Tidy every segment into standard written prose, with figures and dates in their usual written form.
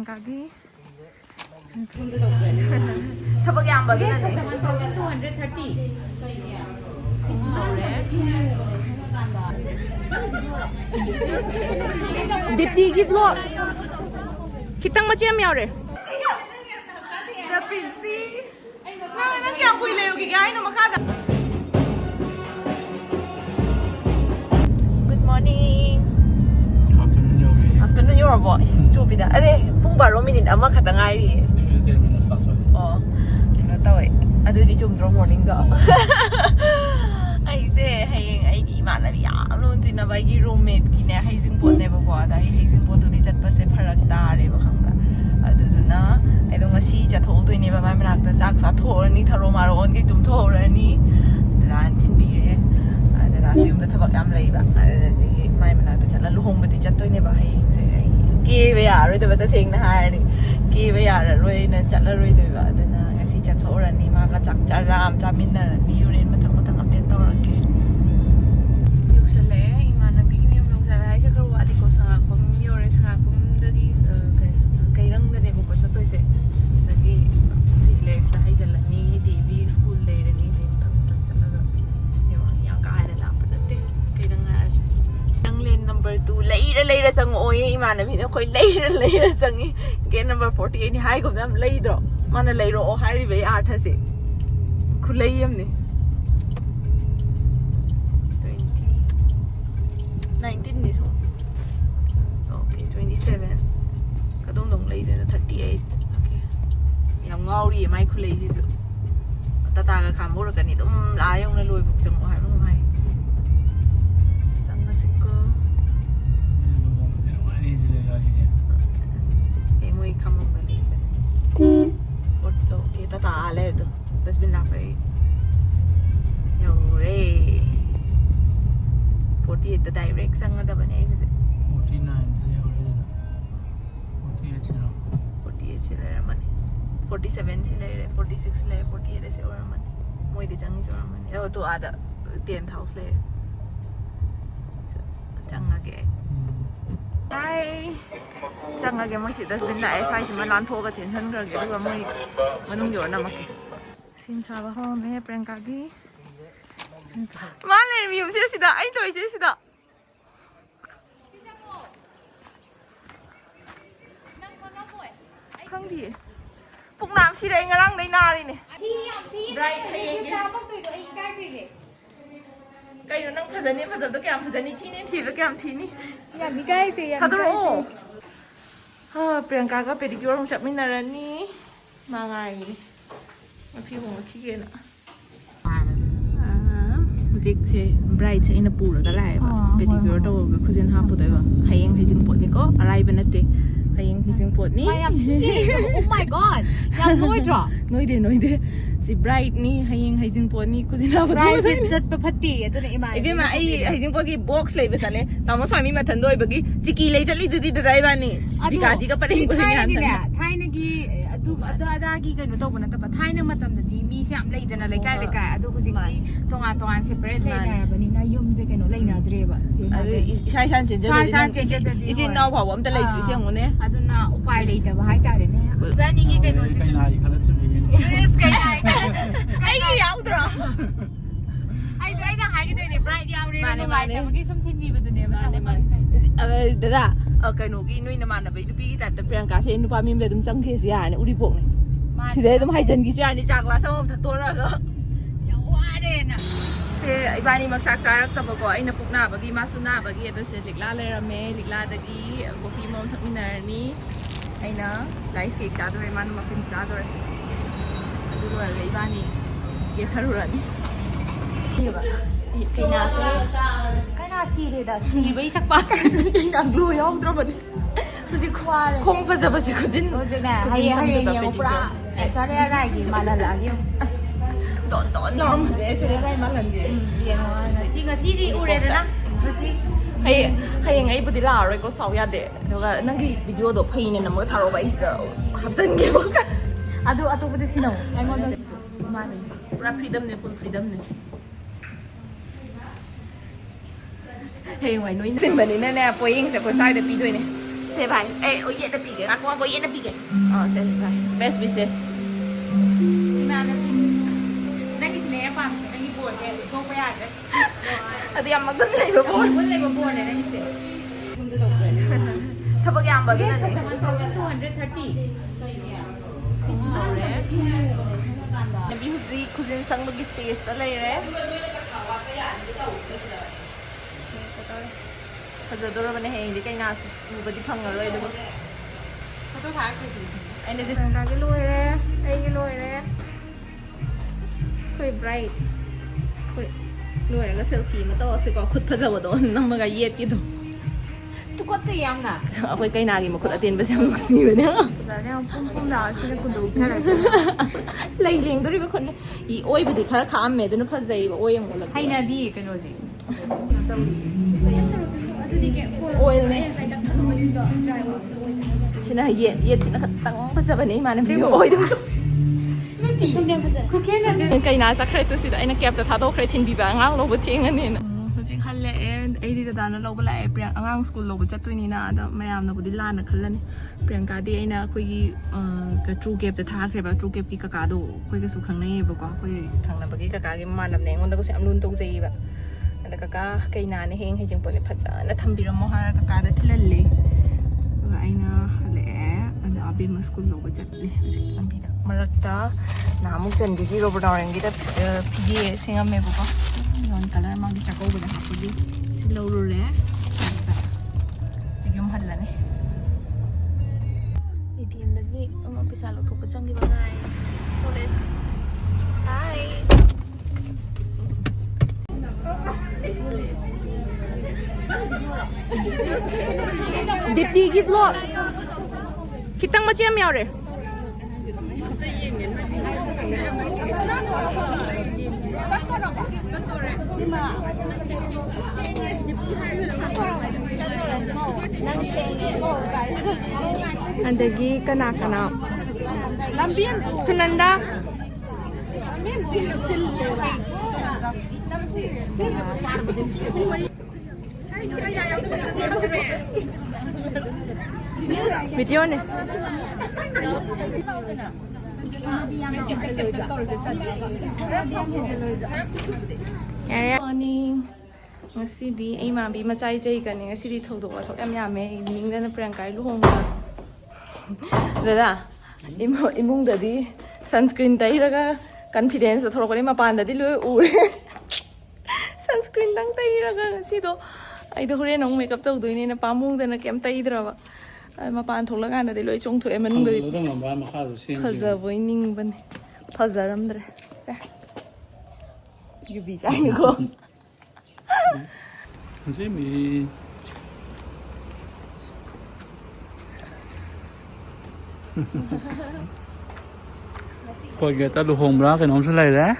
Kaki. Thapag yang bagi na ni. 1,230. Dipti gi vlog. Kitang macam yaw re. The Prince. Na kya kui le gi gai no makada. Good morning. Afternoon your voice. Stupid. Ade pung 8 minute ama khata ngai ri. Oh. Kino tawi. Adu di chumdro morning ga. Ai se hayeng ai gi mana ri ya lon tin na bai gi roommate gi ne Heijingpot ne ba ko da Heijingpot du di chat pa se pharak ta re ba khang ba. Adu na ai dong si cha thol doi ne ba mai mrak ta sak sa thor ni tharo ma ro on gi tum thor ni. Dan tin bi re. Da sium da thabak yam lei ba. Mai mana ta chala luhongba di chat toi ne ba hai ke be ya roi da ba ta seng na hai ni ke be ya roi na chala roi doi ba da na ngasi cha thor ni ma ka chak cha ram cha min na ni ure mathang mathang update tor ke yusale imana bi mi mi usala hai se kro wa di ko sanga pom mi ore sanga pom da gi kai rang da ne ko sa toi se da gi si le sa hai jala ni devi school le re ni den thang thang chala ga yo yang ka hai la pa da te kai rang na number 2 leira sang oi imana mi no koi leira sang ge number 48 ni hai ko dam leidro mana leiro o hai ri be 8 se khulai yam ni 20 19 ni so okay 27 kadong dong lei de 38 okay yam ngau ri mai khulai ji su ta ta ga kham bo ra ka ni dum la yong na loi buk chang hai ma hai Kamu balik. Oke, tata ale itu. Terus bin lapai. Yo re. 48 the direct sang ada bane है 49 48 sila raman. 47 sila 46 sila 48 sila raman. Moi di changi sila raman. Yo tu ada 10 house le. Chang lagi. Hi. Chẳng là cái món xịt bên lại sai chỉ mà lan thô cái chuyện thân rồi cái mà mình không hiểu nào mà xin chào bà hôm nay prank cả đi má lên miếng xịt xịt anh tôi xịt xịt không gì bụng nam xịt đây ngang đây na đi này đây cái nó năng phát triển tôi kèm phát triển thì nên thì tôi kèm thì ní làm cái gì thật rồi Priyanka ka pedicure hong chapminaran ni mangai ni mapi hong ki na hujik se bride se ina pura ka lai ba pedicure to ga khujin ha pu dai ba hayeng Heijingpot ni ko arai ba natte hayeng Heijingpot ni oh my god yang noi de si bride ni hayeng Heijingpot ni khujin ha pu bride jat pa phati atu ne imai ibe ma ai Heijingpot ki box lai ba chale tamo swami ma thandoi ba gi chiki lai chali du di dai ba ni dikaji ka paring ko nya thai na gi adu ada gi ka no to ba na ta thai na matam da di mi sam lai dana lai kai adu hujik ki tonga separate lai na ba ni na yum je ka no lai na dre ba sai san chen je isin naw phaw am ta lai tri se ngone adu na upai lai ta ba hai ta re ne ba ni gi ka no kai lai khala chim bi yes kai lai ai gi yaw dra ai na hai gi dai ne bright yaw re no mai ta gi sum thin bi ba du ne ba dada cái nụ cái nuôi nằm ăn là vậy nuôi cái đặt Priyanka sẽ nuôi pamim để đâm trăng kia suy à này uri bụng này thì đấy đâm hai chân kia suy à này chạc là sao không thật tốt rồi cơ sẽ ai bạn đi mặc sạc sạc tập vào coi anh nạp na bagi masuna bagi itu sẽ lịch la lên ra mẹ lịch la tadi kopi mom thắc mình ni anh na slice cake chả rồi man muffin chả rồi dulu là ai bạn đi kia thằng rồi cái nào xì đây đã xì với sắc bạc cái nàng lùi không rồi mình gì khoa đấy không bao giờ có dính rồi thế này hay nhiều pra sao đây ra gì mà là nhiều tổn lòng để sẽ đây mà lần gì xì đi u đây đó hay ngay bữa đi lao rồi có sáu ya để rồi năng cái video đó hay nên nằm ở thảo vậy sao hấp dẫn cái bức adu bữa đi xin đâu anh muốn đâu mà này freedom này full freedom này hay ngoài núi xin mình đi nè nè, bồi yên sẽ có sai để pi đôi này. Say bye. Hey, oh yeah, the big. Aku mau yeah, the big. Oh, say bye. Best wishes. Gimana sih? Nanti sebenarnya pam, nanti buat kayak kau ya ada. Ada yang makan lagi bapun. Boleh buat nanti sih. Thapa yang bagus kan? 1,230. Nabi Hudri kuzin sang bagi space talay re. Fazadora bane hai hindi kay nas ubadi phangaloi dugo. Photo thak sih. Aina dis ka ge loi re. Ai ge loi re. Khoi bright. Khoi loi ga selfie ma to se ko khut phajaba do namma ga yet ki do. Tukot sih yang na. Akhoi kay nagi ma khut atin ba sam nuksi bane. Sebenarnya pun dah sih aku dulu kan. Lai leng dori ba khon I oi budi khara kham me do na phajai ba oi ang lag. Hai nadi kan oji. Aduh kayak Oil ne. saya dah tahu macam tu dry water. China yet china tang phajaba ne ma na bi oi dum. Kay na sa khre tu si da ina kep ta thado khre thin bi ba ngang lo bu thing ani na. Hojik halle ai di da na lo ba lai priang angang school lo bu chatui ni na da mayam na bu di la na khalani priyanka di aina khoi gi ka true gap ta tha khre ba true gap ki ka ka do khoi ga su khang nei ba ko khoi thang na ba gi ka ka gi man nam ne ngon da ko se am lun tok jai ba ada ka ka kai na ne heng hejing po ne phacha na thambi ro mo har ka ka da thilal le ga aina halle ana abi ma school lo ba chatli ambi da marakta na mu chan gi ro ba dawang gi da pigi singam me bu ko yon color ma gi chako ba da pigi si lo ro re sigum halla ne ATM lagi ang pisa lo to chang gi ba ngai college hi Dipti gi vlog kitang macam yaw re Andagi kana Sunanda video ne morning ngasidi ai ma bi machai chai kan ngasidi thodo wa sok yam yame ning da na Priyanka luhongba dada imung da di sunscreen dai raga confidence thoro ko ma pan da di loi ure sunscreen dang tai raga ngasido ai do hore nong makeup tau doi ne na pamung da na kem tai dra ba ma pan thokla kan da di loi chong thoe manung da di phaza boi ning ban phazaram dre yu bi jai ni ko 선생님이 거기에다 루홍브라 cái nón số này đấy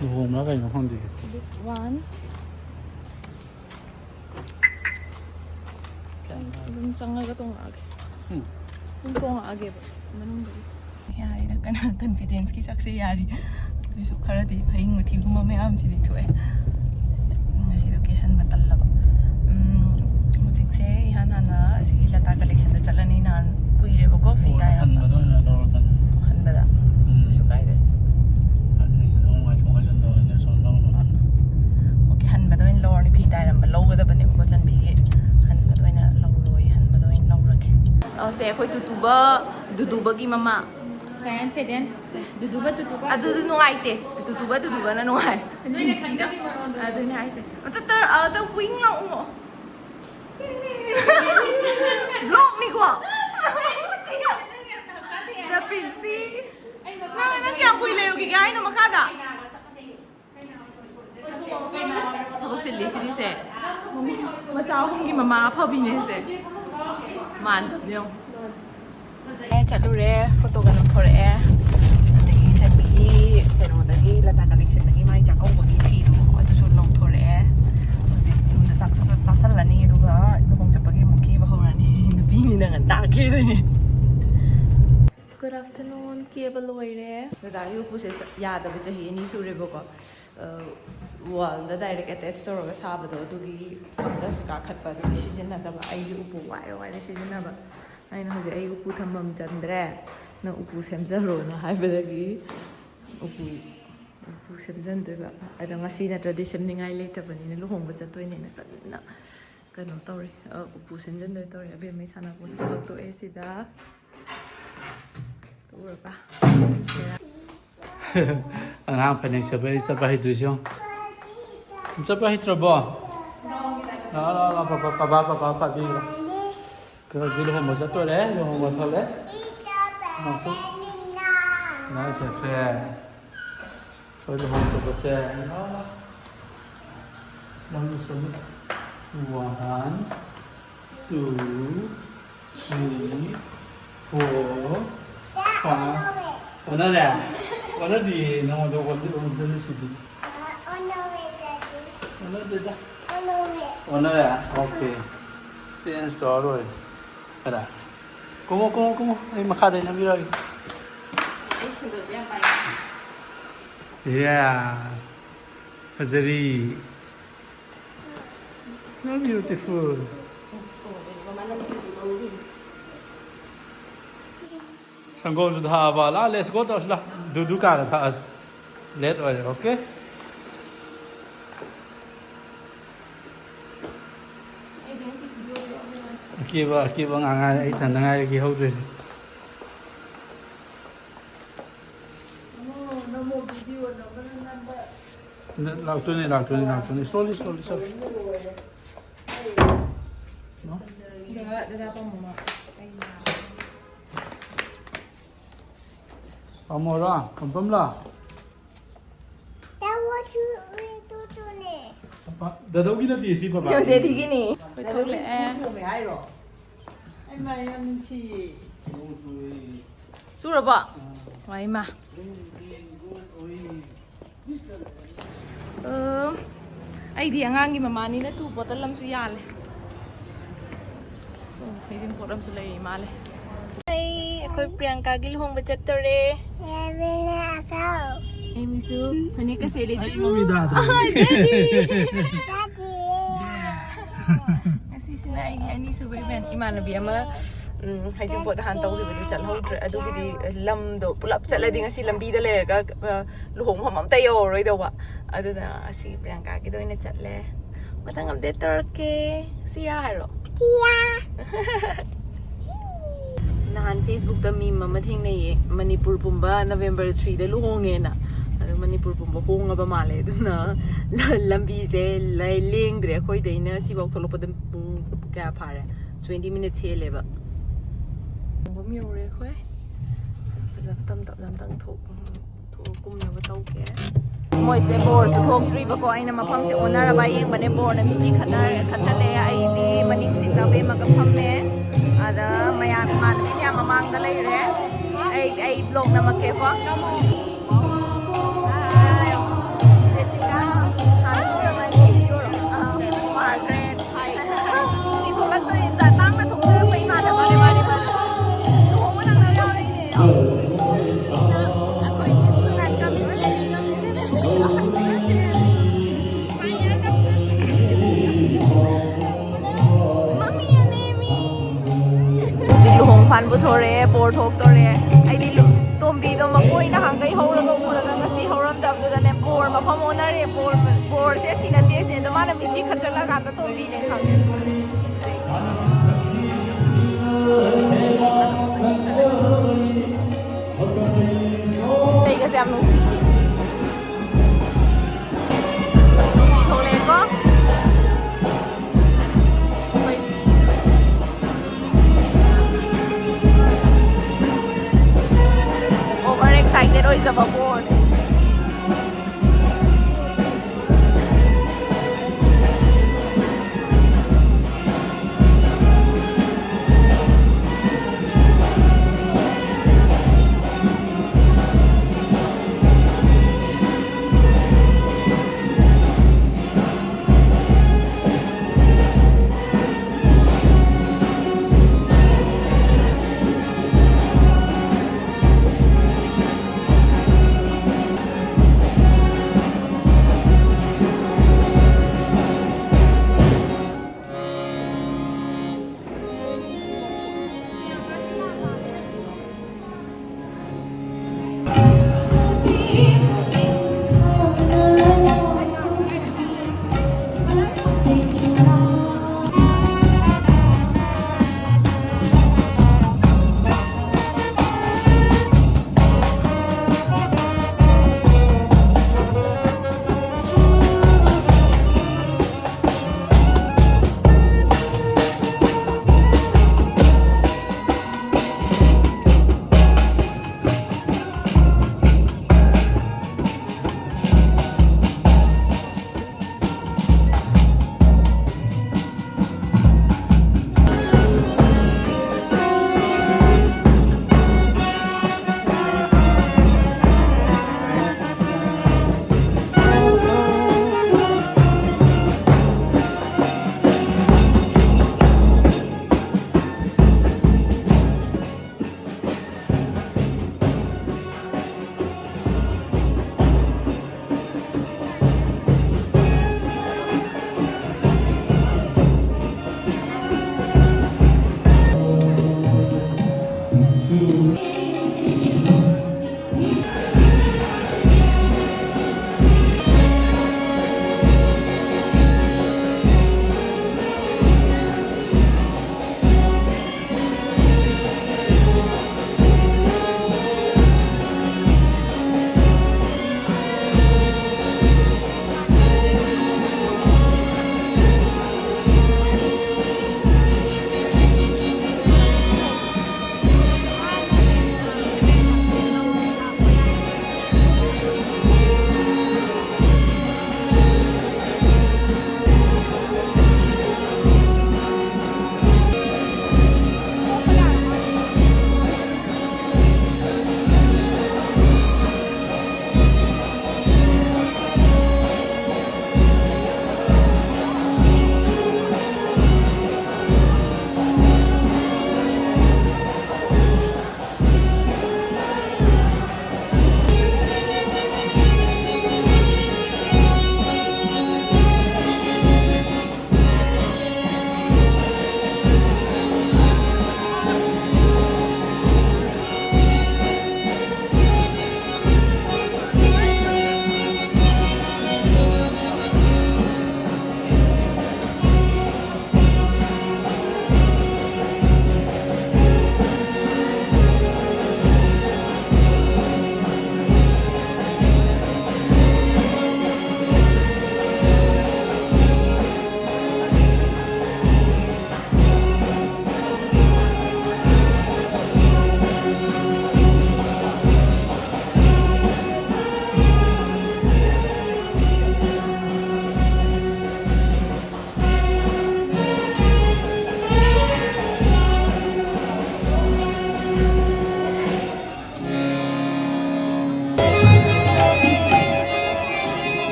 루홍브라 cái nón không gì one Lung sangat ke tong age. Lung tong age ba. Manung ba. Yari na kana confidence ki saksi yari. Tu so khara di phai nguthi guma me am si di thue. Ngasi location ba talla ba. Mujik se ihan hana si lata collection da chalani nan puire ba coffee kai han ba doi na dor kan han ba da. So kai de. Okay han ba doi lor ni phi tai ram ba lo ga da ba ne ko chan bi se khoi tutuba gi mama Fan se den duduba adu nuai te tutuba na nuai adu ni ai se ta wing lo ngo vlog ni ko da prinsi na kya kui le ro ki gai no makada thabo silli se ma chao hong gi mama pha bi ne se man yo chatluree photo ganun thore adagi chatbi pero dagi lata collection dagi mai chakau bagi phi du atu so long thore music da sak sal lani du ga du hong chapagi mukhi ba horani nabi ni na ta ke ni good afternoon. Keba loire. Dadaagi upuse yadaba chahi ani surebako. Wall da direct attached tawraga sabado adugi fungus ka khatpa adugi sijinnadaba aigi upu wairo waire sijinaba. Aina hoje ai upu thambam chandre. Na upu semjaro na haibadagi upu semjandoiba. Ada ngasi natradi semningai leitabani luhongba chattoine na kanna. Kano tawre upu semjandoi tawre abe mai sana ko to esida. Uraba. Angang paning sabay sa bahay dusyon. Sa bahay trabo. La pa biga. Kaya dilo mo sa to le, lo mo to le. Na sa fe. So lo mo to sa. Slowly. 1, 2, 3, 4, 5. Ona le. Ona di no do ko di on se si di. Ona de da. Ona le. Okay. Si install rồi. Ada. Como ai makha dai na mi rồi. Yeah. Fazari. So beautiful. Sangol judha wala. Let's go to asla. Dudu ka tha as. Let oil, okay? Kiba nga ai than nga ki hau rồi. Lạc tu này. Slowly. No? Amora, kampam la. Dadau gina ti si papa. Yo dedi gini. Betul le. Suraba. Wai ma. Ai di angangi mamani na tu bottle lam su yale. So, Heijingpot ram su lai male. Hai, akoi Priyanka gi luhongba chattore. Ai misu, hani ka sele Ai mami da. Asi sina ai ani su bai ben imanabi ama Heijingpot han tawribadu chalhodre adugidi lamdo pulap chatladi ngasi lambi da lerga luhong hamam tayo roidawa aduna asi Priyanka gi doina chatle matang update torke siya haro nahan Facebook da meme mama thengnai Manipur pumba November 3 da luhonge na adu Manipur pumba honga ba male aduna lambi se lai lengre khoi deina sibok tholopa da kya phare 20 minutes heleba mi ore khoi za tam tang thok kum na ba tau ke moi se bor su thok tri ba ko aina mafam se onara ba yeng bane bor na mi ji khatale ai di maning sing da be ma ka pham me ada maya man mi ya mamang da lai re ai blog na ma ke ko Pan buthore bor thok tore ai di lu tombi do ma koi na hang kai hora go pura ga si horam dab do ne bor ma pham onare bor se sina te se do ma na mi chi khachala ga ta tombi ne khang đây cái xem nung xì thô lên có excited or is a board.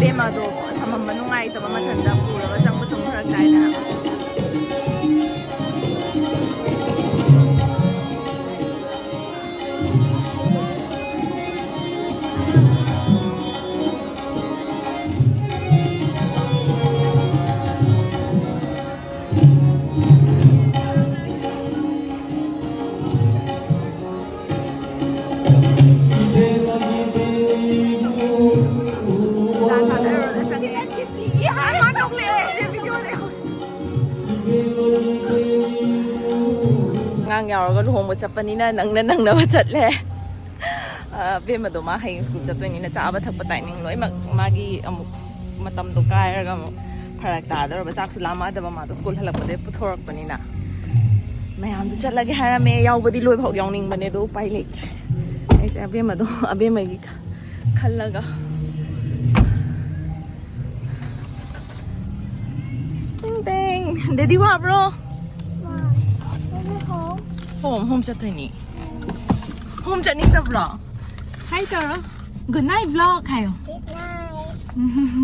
ꯕꯦꯝꯃꯗꯣ ꯊꯝꯃꯝꯕ ꯅꯨꯡꯉꯥꯏꯇꯕ ꯃꯊꯟꯇ ꯄꯨꯔꯒ ꯆꯪꯕꯁꯨ ꯐꯔꯛ ꯇꯥꯏꯗꯅ ngang yauraga luhongba chappanina nangnaba chatle bemado ma haying school chattoinina chaba thakpa timing loimak magi amuk matamdo kairaga pharak tadorba chaksu lama daba ma school halakpade puthorakpanina mayam du chatlage harame yaubadi loi phok yawning bane do pai lektre aise bemado abemagi khallaga ding ding daddy wa bro home chattoini home chatning da bro hi taro good night vlog hayo good night